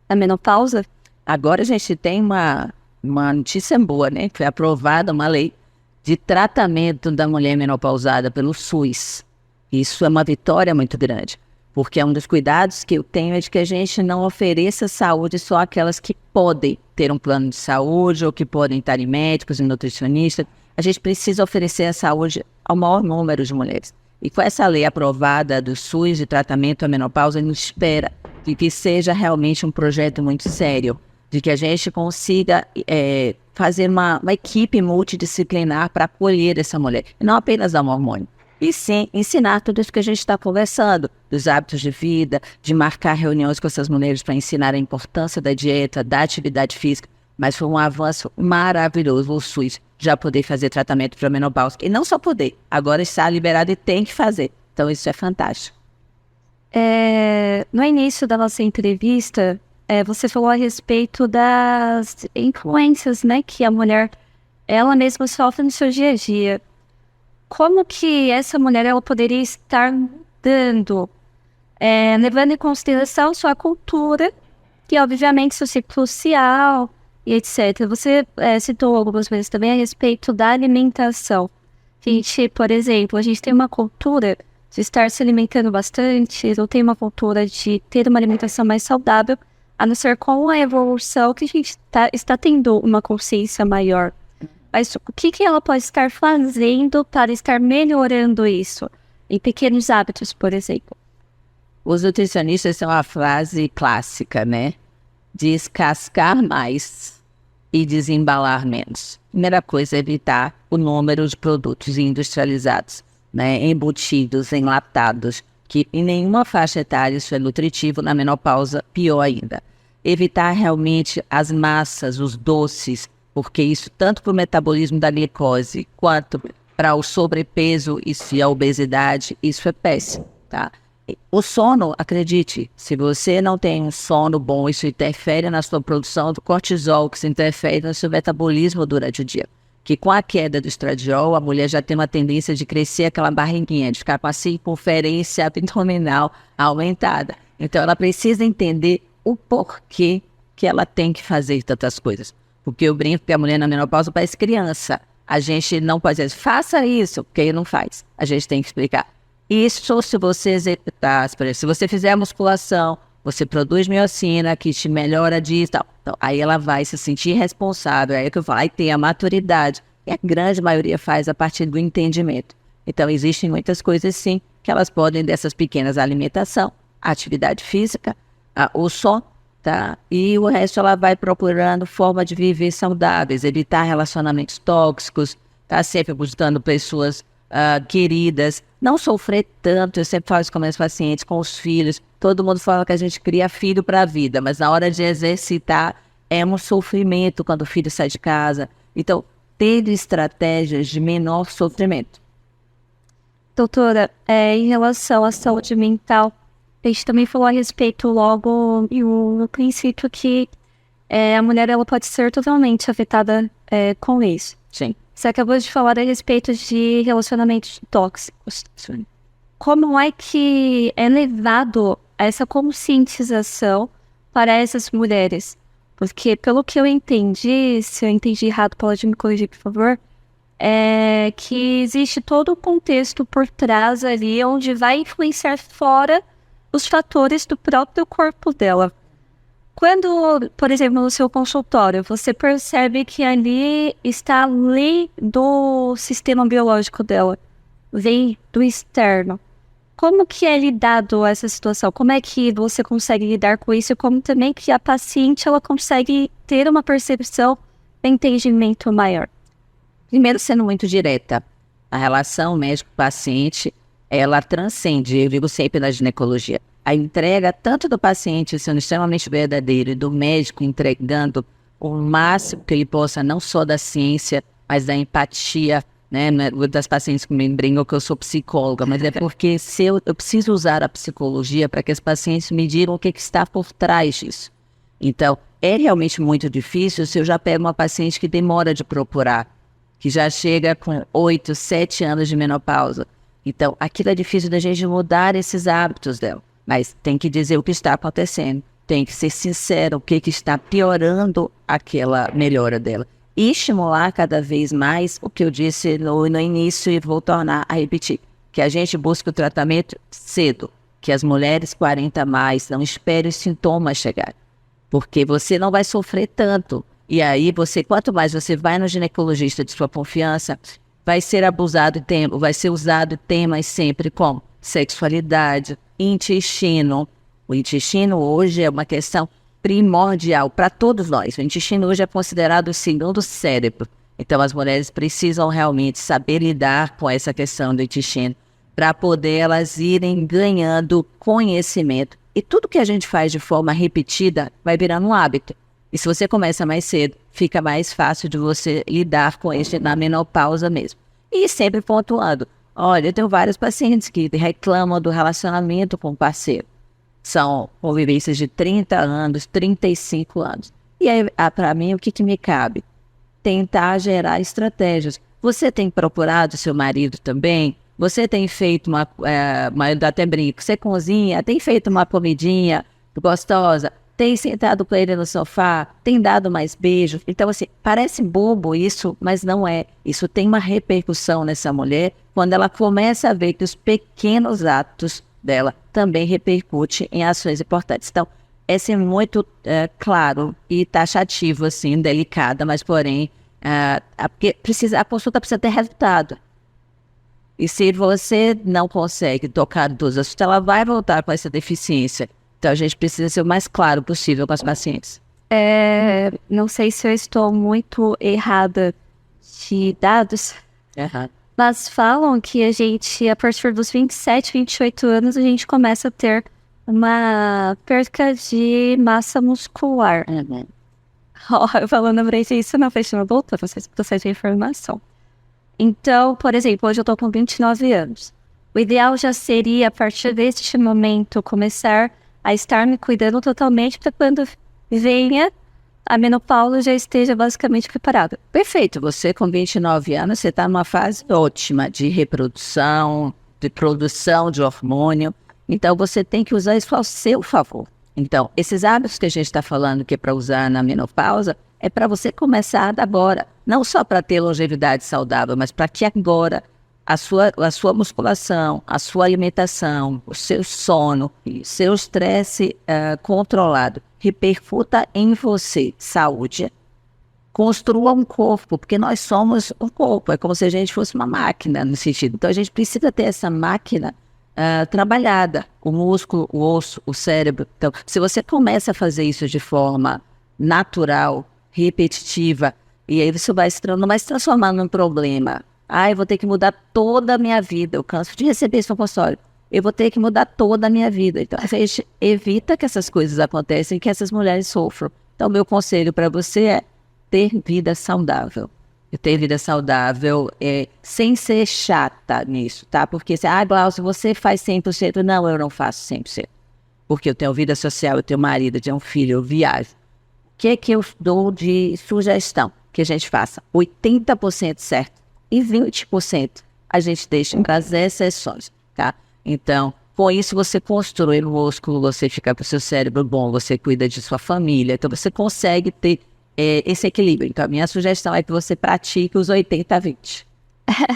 Speaker 1: da menopausa?
Speaker 2: Agora a gente tem uma notícia boa, né? Foi aprovada uma lei de tratamento da mulher menopausada pelo SUS. Isso é uma vitória muito grande, porque é um dos cuidados que eu tenho é de que a gente não ofereça saúde só àquelas que podem ter um plano de saúde ou que podem estar em médicos e nutricionistas. A gente precisa oferecer a saúde ao maior número de mulheres. E com essa lei aprovada do SUS de tratamento à menopausa, a gente espera de que seja realmente um projeto muito sério, de que a gente consiga fazer uma equipe multidisciplinar para acolher essa mulher, e não apenas dar um hormônio. E sim, ensinar tudo isso que a gente está conversando, dos hábitos de vida, de marcar reuniões com essas mulheres para ensinar a importância da dieta, da atividade física. Mas foi um avanço maravilhoso o SUS já poder fazer tratamento para menopausa. E não só poder, agora está liberado e tem que fazer. Então isso é fantástico.
Speaker 1: No início da nossa entrevista, você falou a respeito das influências, né, que a mulher, ela mesma sofre no seu dia a dia. Como que essa mulher ela poderia estar mudando, levando em consideração sua cultura e, obviamente, seu ciclo social e etc. Você citou algumas vezes também a respeito da alimentação. Por exemplo, a gente tem uma cultura de estar se alimentando bastante, ou tem uma cultura de ter uma alimentação mais saudável, a não ser com a evolução que a gente está tendo uma consciência maior. Mas o que ela pode estar fazendo para estar melhorando isso? Em pequenos hábitos, por exemplo.
Speaker 2: Os nutricionistas têm uma frase clássica, né? Descascar mais e desembalar menos. Primeira coisa é evitar o número de produtos industrializados, né? Embutidos, enlatados, que em nenhuma faixa etária isso é nutritivo, na menopausa, pior ainda. Evitar realmente as massas, os doces, porque isso tanto para o metabolismo da glicose quanto para o sobrepeso e a obesidade, isso é péssimo, tá? O sono, acredite, se você não tem um sono bom, isso interfere na sua produção do cortisol, que se interfere no seu metabolismo durante o dia. Que com a queda do estradiol, a mulher já tem uma tendência de crescer aquela barriguinha, de ficar com a circunferência abdominal aumentada. Então ela precisa entender o porquê que ela tem que fazer tantas coisas. Porque eu brinco que a mulher na menopausa parece criança. A gente não pode dizer, faça isso, porque aí não faz. A gente tem que explicar. Isso se você executar, por exemplo, se você fizer a musculação, você produz miocina, que te melhora disso e tal. Então, aí ela vai se sentir responsável. Aí é que eu falo, aí tem a maturidade. E a grande maioria faz a partir do entendimento. Então, existem muitas coisas, sim, que elas podem, dessas pequenas, a alimentação, a atividade física, o sono, tá? E o resto ela vai procurando forma de viver saudáveis, evitar relacionamentos tóxicos, tá sempre buscando pessoas queridas, não sofrer tanto. Eu sempre falo isso com meus pacientes, com os filhos. Todo mundo fala que a gente cria filho para a vida, mas na hora de exercitar é um sofrimento quando o filho sai de casa. Então, ter estratégias de menor sofrimento.
Speaker 1: Doutora, em relação à saúde mental, a gente também falou a respeito logo no princípio que a mulher ela pode ser totalmente afetada com isso.
Speaker 2: Sim.
Speaker 1: Você acabou de falar a respeito de relacionamentos tóxicos.
Speaker 2: Sim.
Speaker 1: Como é que é levado essa conscientização para essas mulheres? Porque, pelo que eu entendi, se eu entendi errado, pode me corrigir, por favor, é que existe todo o contexto por trás ali, onde vai influenciar fora os fatores do próprio corpo dela. Quando, por exemplo, no seu consultório, você percebe que ali está além do sistema biológico dela, vem do externo. Como que é lidado essa situação? Como é que você consegue lidar com isso? E como também que a paciente ela consegue ter uma percepção de entendimento maior?
Speaker 2: Primeiro, sendo muito direta, a relação médico-paciente, ela transcende, eu digo sempre na ginecologia, a entrega tanto do paciente sendo extremamente verdadeiro e do médico entregando o máximo que ele possa, não só da ciência, mas da empatia, né? Das pacientes que me brincam que eu sou psicóloga, mas é porque eu preciso usar a psicologia para que as pacientes me digam o que está por trás disso. Então, é realmente muito difícil se eu já pego uma paciente que demora de procurar, que já chega com 8, 7 anos de menopausa. Então, aquilo é difícil da gente mudar esses hábitos dela. Mas tem que dizer o que está acontecendo, tem que ser sincero o que está piorando aquela melhora dela. E estimular cada vez mais o que eu disse no início e vou tornar a repetir. Que a gente busque o tratamento cedo, que as mulheres 40 a mais não esperem os sintomas chegarem. Porque você não vai sofrer tanto. E aí, quanto mais você vai no ginecologista de sua confiança, vai ser abusado vai ser usado temas sempre como sexualidade, intestino, O intestino hoje é uma questão primordial para todos nós. O intestino hoje é considerado o segundo cérebro. Então, as mulheres precisam realmente saber lidar com essa questão do intestino para poder elas irem ganhando conhecimento. E tudo que a gente faz de forma repetida vai virando um hábito. E se você começa mais cedo, fica mais fácil de você lidar com isso na menopausa mesmo. E sempre pontuando. Olha, eu tenho vários pacientes que reclamam do relacionamento com o parceiro. São convivências de 30 anos, 35 anos. E aí, para mim, o que me cabe? Tentar gerar estratégias. Você tem procurado seu marido também? Você tem feito eu até brinco, você cozinha, tem feito uma comidinha gostosa, tem sentado com ele no sofá, tem dado mais beijos. Então, assim, parece bobo isso, mas não é. Isso tem uma repercussão nessa mulher quando ela começa a ver que os pequenos atos dela também repercutem em ações importantes. Então, é ser muito claro e taxativo, assim, delicada, mas porém, porque a consulta precisa ter resultado. E se você não consegue tocar todos os assuntos, ela vai voltar com essa deficiência. Então, a gente precisa ser o mais claro possível com as pacientes.
Speaker 1: Não sei se eu estou muito errada de dados, mas falam que a gente, a partir dos 27, 28 anos, a gente começa a ter uma perca de massa muscular. Falando pra isso, não fez uma volta, vocês precisam de informação. Então, por exemplo, hoje eu tô com 29 anos. O ideal já seria, a partir deste momento, começar a estar me cuidando totalmente para quando venha a menopausa já esteja basicamente preparada.
Speaker 2: Perfeito. Você com 29 anos, você está numa fase ótima de reprodução, de produção de hormônio. Então, você tem que usar isso ao seu favor. Então, esses hábitos que a gente está falando que é para usar na menopausa, é para você começar agora. Não só para ter longevidade saudável, mas para que agora a sua musculação, a sua alimentação, o seu sono, o seu estresse controlado repercuta em você, saúde. Construa um corpo, porque nós somos um corpo, é como se a gente fosse uma máquina no sentido. Então a gente precisa ter essa máquina trabalhada, o músculo, o osso, o cérebro. Então, se você começa a fazer isso de forma natural, repetitiva, e aí você não vai se transformar num problema. Eu vou ter que mudar toda a minha vida. Eu canso de receber isso no consultório. Eu vou ter que mudar toda a minha vida. Então, a gente evita que essas coisas aconteçam e que essas mulheres sofram. Então, meu conselho para você é ter vida saudável. Ter vida saudável sem ser chata nisso, tá? Porque, Glaucio, você faz 100%. Não, eu não faço 100%. Porque eu tenho vida social, eu tenho marido, eu tenho um filho, eu viajo. O que eu dou de sugestão que a gente faça? 80% certo e 20% a gente deixa para as exceções, tá? Então, com isso você constrói o músculo, você fica com o seu cérebro bom, você cuida de sua família, então você consegue ter esse equilíbrio. Então, a minha sugestão é que você pratique os 80-20.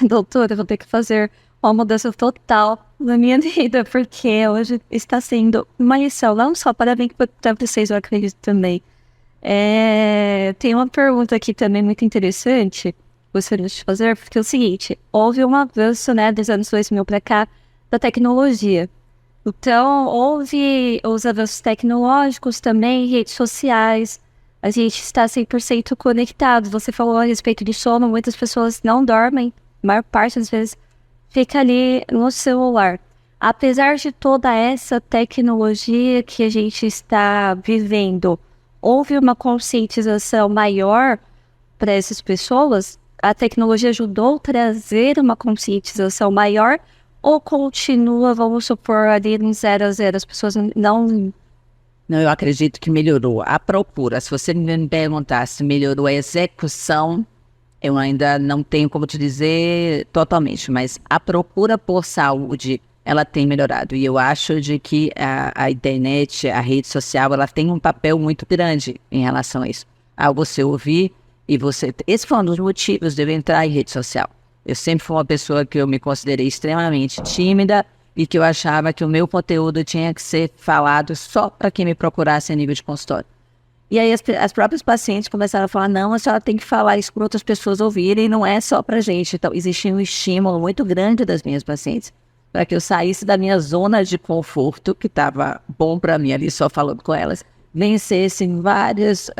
Speaker 1: Doutora, eu vou ter que fazer uma mudança total na minha vida, porque hoje está sendo uma lição, não só para mim, para vocês, eu acredito também. Tem uma pergunta aqui também muito interessante, gostaria de fazer, porque é o seguinte, houve um avanço, né, dos anos 2000 para cá, da tecnologia. Então, houve os avanços tecnológicos também, redes sociais, a gente está 100% conectado. Você falou a respeito de sono, muitas pessoas não dormem, a maior parte das vezes fica ali no celular. Apesar de toda essa tecnologia que a gente está vivendo, houve uma conscientização maior para essas pessoas? A tecnologia ajudou a trazer uma conscientização maior ou continua, vamos supor, ali no 0 a 0, as pessoas não...
Speaker 2: Não, eu acredito que melhorou a procura. Se você me perguntar se melhorou a execução, eu ainda não tenho como te dizer totalmente, mas a procura por saúde, ela tem melhorado. E eu acho de que a internet, a rede social, ela tem um papel muito grande em relação a isso. Ao você ouvir e você... Esse foi um dos motivos de eu entrar em rede social. Eu sempre fui uma pessoa que eu me considerei extremamente tímida e que eu achava que o meu conteúdo tinha que ser falado só para quem me procurasse a nível de consultório. E aí as próprias pacientes começaram a falar, não, a senhora tem que falar isso para outras pessoas ouvirem, não é só para gente. Então, existia um estímulo muito grande das minhas pacientes para que eu saísse da minha zona de conforto, que estava bom para mim ali só falando com elas, vencesse vários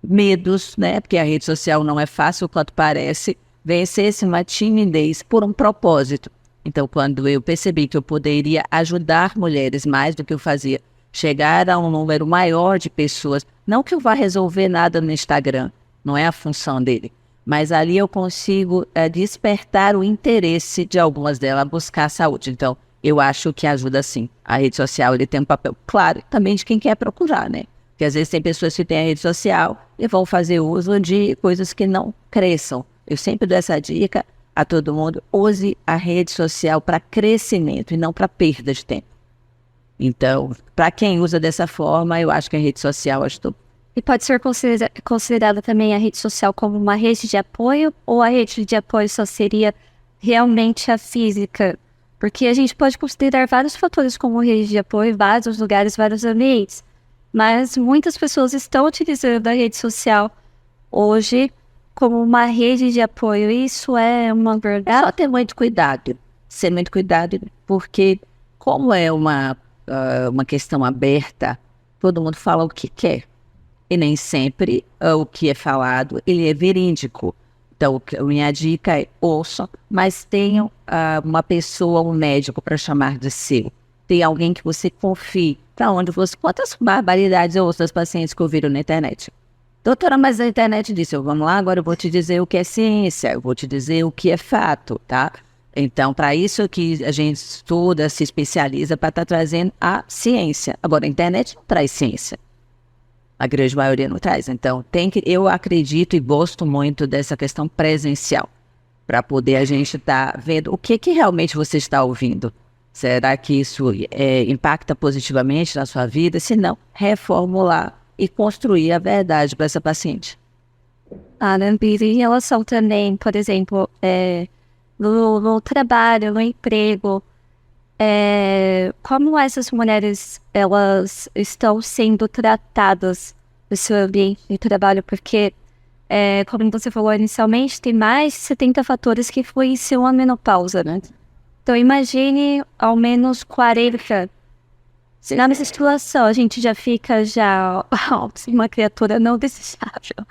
Speaker 2: medos, né? Porque a rede social não é fácil quanto parece, vencesse uma timidez por um propósito. Então, quando eu percebi que eu poderia ajudar mulheres mais do que eu fazia, chegar a um número maior de pessoas, não que eu vá resolver nada no Instagram, não é a função dele, mas ali eu consigo despertar o interesse de algumas delas a buscar a saúde. Então, eu acho que ajuda sim. A rede social ele tem um papel, claro, também de quem quer procurar, né? Porque às vezes tem pessoas que têm a rede social e vão fazer uso de coisas que não cresçam. Eu sempre dou essa dica a todo mundo: use a rede social para crescimento e não para perda de tempo. Então, para quem usa dessa forma, eu acho que a rede social ajudou.
Speaker 1: E pode ser considerada também a rede social como uma rede de apoio, ou a rede de apoio só seria realmente a física? Porque a gente pode considerar vários fatores como rede de apoio, vários lugares, vários ambientes. Mas muitas pessoas estão utilizando a rede social hoje como uma rede de apoio. Isso é uma verdade?
Speaker 2: Só ter muito cuidado. Ser muito cuidado, porque como é uma questão aberta, todo mundo fala o que quer. E nem sempre o que é falado ele é verídico. Então, minha dica é: ouçam, mas tenham uma pessoa, um médico para chamar de seu. Tem alguém que você confie. Para onde você... Quantas barbaridades eu ouço das pacientes que ouviram na internet? Doutora, mas a internet disse: vamos lá, agora eu vou te dizer o que é ciência, eu vou te dizer o que é fato, tá? Então, para isso que a gente estuda, se especializa, para estar trazendo a ciência. Agora, a internet não traz ciência. A grande maioria não traz. Então, eu acredito e gosto muito dessa questão presencial, para poder a gente estar vendo o que realmente você está ouvindo. Será que isso impacta positivamente na sua vida? Se não, reformular e construir a verdade para essa paciente.
Speaker 1: Em relação também, por exemplo, no trabalho, no emprego, como essas mulheres elas estão sendo tratadas no seu ambiente de trabalho? Porque, como você falou inicialmente, tem mais de 70 fatores que influenciam a menopausa, né? Então, imagine ao menos 40. Na mesma situação, a gente já fica uma criatura não desejável.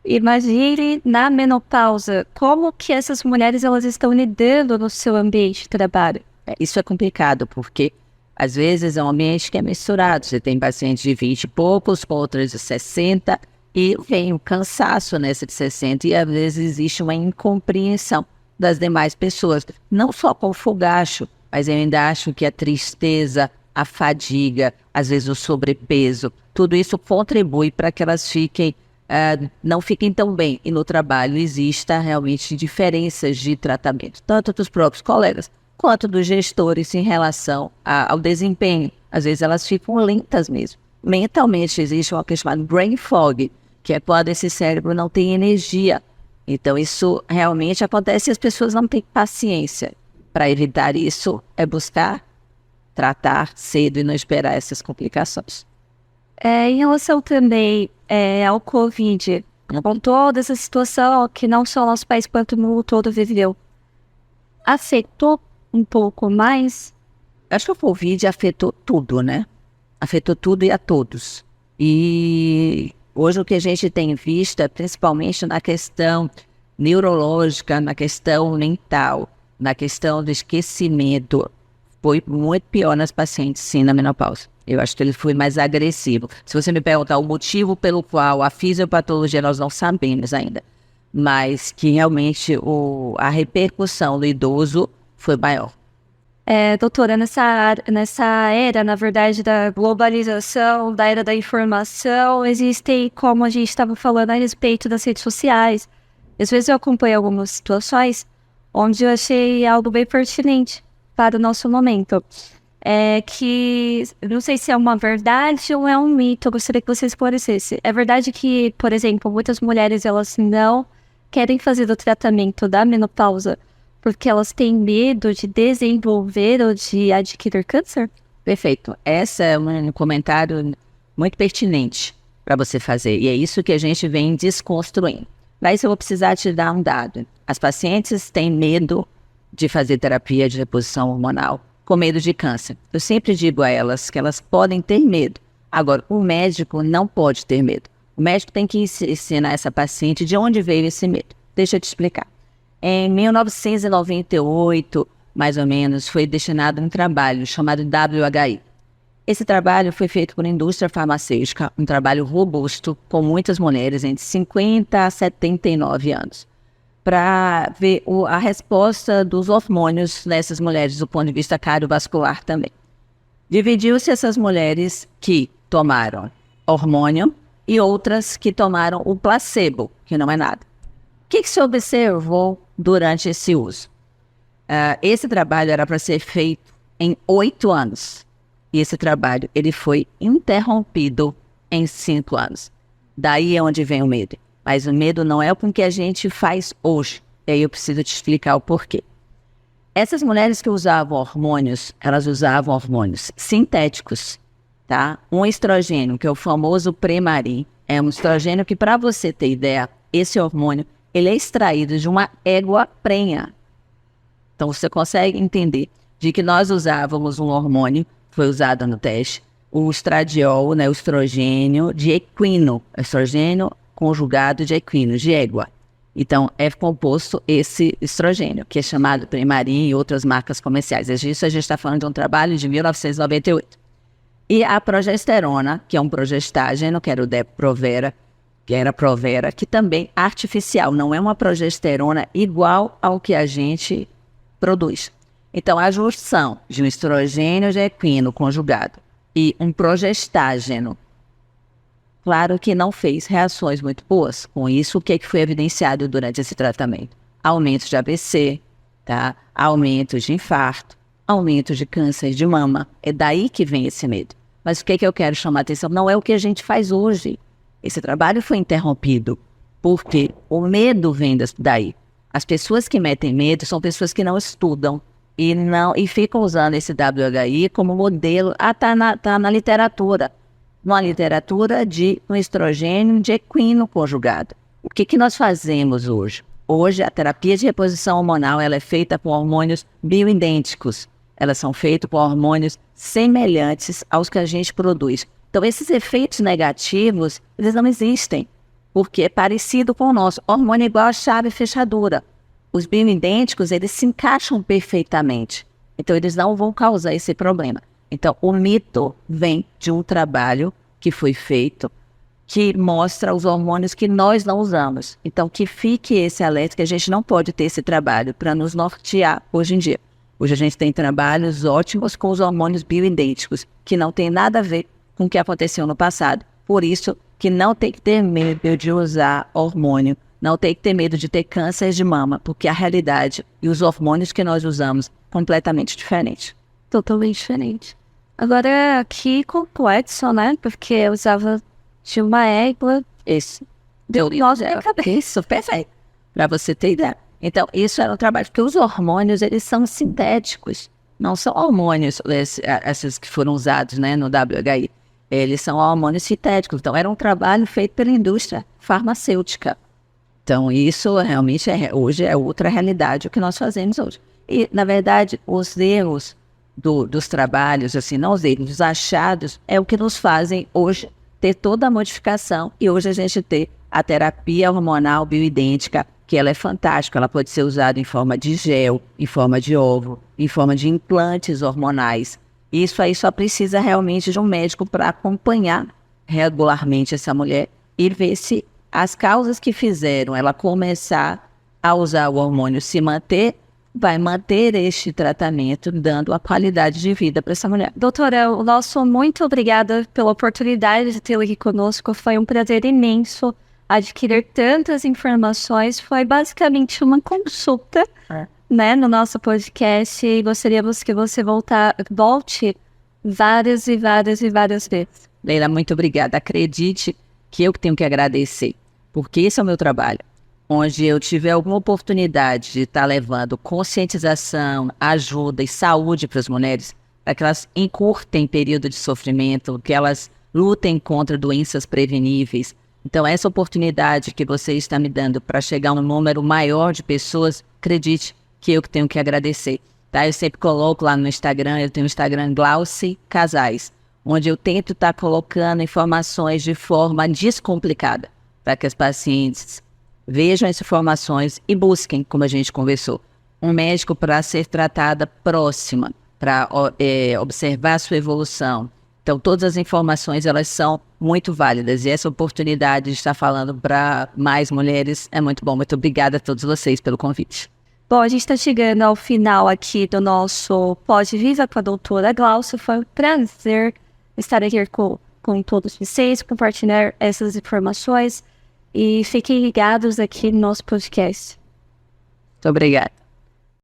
Speaker 1: Imagine na menopausa, como que essas mulheres elas estão lidando no seu ambiente de trabalho.
Speaker 2: Isso é complicado, porque às vezes é um ambiente que é misturado. Você tem pacientes de 20 e poucos, com outras de 60, e vem o cansaço nessa de 60, e às vezes existe uma incompreensão das demais pessoas, não só com o fogacho, mas eu ainda acho que a tristeza, a fadiga, às vezes o sobrepeso, tudo isso contribui para que elas não fiquem tão bem. E no trabalho exista realmente diferenças de tratamento, tanto dos próprios colegas, quanto dos gestores em relação ao desempenho. Às vezes elas ficam lentas mesmo. Mentalmente existe uma questão chamada brain fog, que é quando esse cérebro não tem energia. Então, isso realmente acontece e as pessoas não têm paciência. Para evitar isso, é buscar tratar cedo e não esperar essas complicações.
Speaker 1: Em relação também ao Covid, com toda essa situação que não só nosso país, quanto o mundo todo viveu, afetou um pouco mais?
Speaker 2: Acho que o Covid afetou tudo, né? Afetou tudo e a todos. E hoje o que a gente tem visto é principalmente na questão neurológica, na questão mental, na questão do esquecimento. Foi muito pior nas pacientes, sim, na menopausa. Eu acho que ele foi mais agressivo. Se você me perguntar o motivo pelo qual a fisiopatologia nós não sabemos ainda, mas que realmente a repercussão do idoso foi maior.
Speaker 1: Doutora, nessa era, na verdade, da globalização, da era da informação, existem, como a gente estava falando a respeito das redes sociais. Às vezes eu acompanho algumas situações onde eu achei algo bem pertinente para o nosso momento. Que, não sei se é uma verdade ou é um mito, eu gostaria que você esclarecesse. É verdade que, por exemplo, muitas mulheres elas não querem fazer o tratamento da menopausa porque elas têm medo de desenvolver ou de adquirir câncer?
Speaker 2: Perfeito. Esse é um comentário muito pertinente para você fazer. E é isso que a gente vem desconstruindo. Para isso eu vou precisar te dar um dado. As pacientes têm medo de fazer terapia de reposição hormonal com medo de câncer. Eu sempre digo a elas que elas podem ter medo. Agora, o médico não pode ter medo. O médico tem que ensinar essa paciente de onde veio esse medo. Deixa eu te explicar. Em 1998, mais ou menos, foi destinado um trabalho chamado WHI. Esse trabalho foi feito por indústria farmacêutica, um trabalho robusto, com muitas mulheres entre 50 a 79 anos, para ver a resposta dos hormônios nessas mulheres do ponto de vista cardiovascular também. Dividiu-se essas mulheres que tomaram hormônio e outras que tomaram o placebo, que não é nada. O que se observou durante esse uso? Esse trabalho era para ser feito em 8 anos. E esse trabalho ele foi interrompido em 5 anos. Daí é onde vem o medo. Mas o medo não é o que a gente faz hoje. E aí eu preciso te explicar o porquê. Essas mulheres que usavam hormônios, elas usavam hormônios sintéticos, tá? Um estrogênio, que é o famoso Premarin, é um estrogênio que, para você ter ideia, esse hormônio, ele é extraído de uma égua prenha. Então você consegue entender de que nós usávamos um hormônio, foi usado no teste, o estradiol, né, o estrogênio de equino, estrogênio conjugado de equino, de égua. Então, é composto esse estrogênio, que é chamado Premarin e outras marcas comerciais. Isso a gente está falando de um trabalho de 1998. E a progesterona, que é um progestágeno, que era o Depo-Provera, que também é artificial, não é uma progesterona igual ao que a gente produz. Então, a junção de um estrogênio de equino conjugado e um progestágeno, claro que não fez reações muito boas. Com isso, o que foi evidenciado durante esse tratamento? Aumento de AVC, tá? Aumento de infarto, aumento de câncer de mama. É daí que vem esse medo. Mas o que eu quero chamar a atenção não é o que a gente faz hoje. Esse trabalho foi interrompido porque o medo vem daí. As pessoas que metem medo são pessoas que não estudam e ficam usando esse WHI como modelo. Tá na literatura. Uma literatura de um estrogênio de equino conjugado. O que nós fazemos hoje? Hoje, a terapia de reposição hormonal ela é feita com hormônios bioidênticos. Elas são feitas com hormônios semelhantes aos que a gente produz. Então, esses efeitos negativos, eles não existem, porque é parecido com o nosso. Hormônio é igual a chave e fechadura. Os bioidênticos, eles se encaixam perfeitamente. Então, eles não vão causar esse problema. Então, o mito vem de um trabalho que foi feito que mostra os hormônios que nós não usamos. Então, que fique esse alerta que a gente não pode ter esse trabalho para nos nortear hoje em dia. Hoje a gente tem trabalhos ótimos com os hormônios bioidênticos, que não tem nada a ver com o que aconteceu no passado. Por isso que não tem que ter medo de usar hormônio, não tem que ter medo de ter câncer de mama, porque a realidade e os hormônios que nós usamos completamente diferente.
Speaker 1: Totalmente diferente. Agora, que complexo, né? Porque eu usava de uma égua.
Speaker 2: Isso. Deu minha cabeça, perfeito. Para você ter ideia. Então, isso era um trabalho, porque os hormônios, eles são sintéticos. Não são hormônios, esses que foram usados, né, no WHI. Eles são hormônios sintéticos. Então, era um trabalho feito pela indústria farmacêutica. Então, isso realmente hoje é outra realidade o que nós fazemos hoje. E, na verdade, os erros dos trabalhos, assim, não os erros, os achados, é o que nos fazem hoje ter toda a modificação e hoje a gente ter a terapia hormonal bioidêntica, que ela é fantástica, ela pode ser usada em forma de gel, em forma de ovo, em forma de implantes hormonais. Isso aí só precisa realmente de um médico para acompanhar regularmente essa mulher e ver se as causas que fizeram ela começar a usar o hormônio se manter, vai manter este tratamento, dando a qualidade de vida para essa mulher.
Speaker 1: Doutora, o nosso muito obrigada pela oportunidade de tê-la aqui conosco. Foi um prazer imenso adquirir tantas informações. Foi basicamente uma consulta, né, no nosso podcast. E gostaríamos que você volte várias e várias e várias vezes.
Speaker 2: Leila, muito obrigada. Acredite que eu tenho que agradecer, porque esse é o meu trabalho. Onde eu tiver alguma oportunidade de estar levando conscientização, ajuda e saúde para as mulheres, para que elas encurtem período de sofrimento, que elas lutem contra doenças preveníveis. Então, essa oportunidade que você está me dando para chegar a um número maior de pessoas, acredite que eu que tenho que agradecer. Tá? Eu sempre coloco lá no Instagram, eu tenho o Instagram Glauce Casais, onde eu tento estar colocando informações de forma descomplicada, para que as pacientes vejam essas informações e busquem, como a gente conversou, um médico para ser tratada próxima, para observar a sua evolução. Então, todas as informações, elas são muito válidas. E essa oportunidade de estar falando para mais mulheres é muito bom. Muito obrigada a todos vocês pelo convite.
Speaker 1: Bom, a gente está chegando ao final aqui do nosso Pode Viva com a doutora Glaucia. Foi um prazer estar aqui com todos vocês, compartilhar essas informações. E fiquem ligados aqui no nosso podcast.
Speaker 2: Muito obrigada.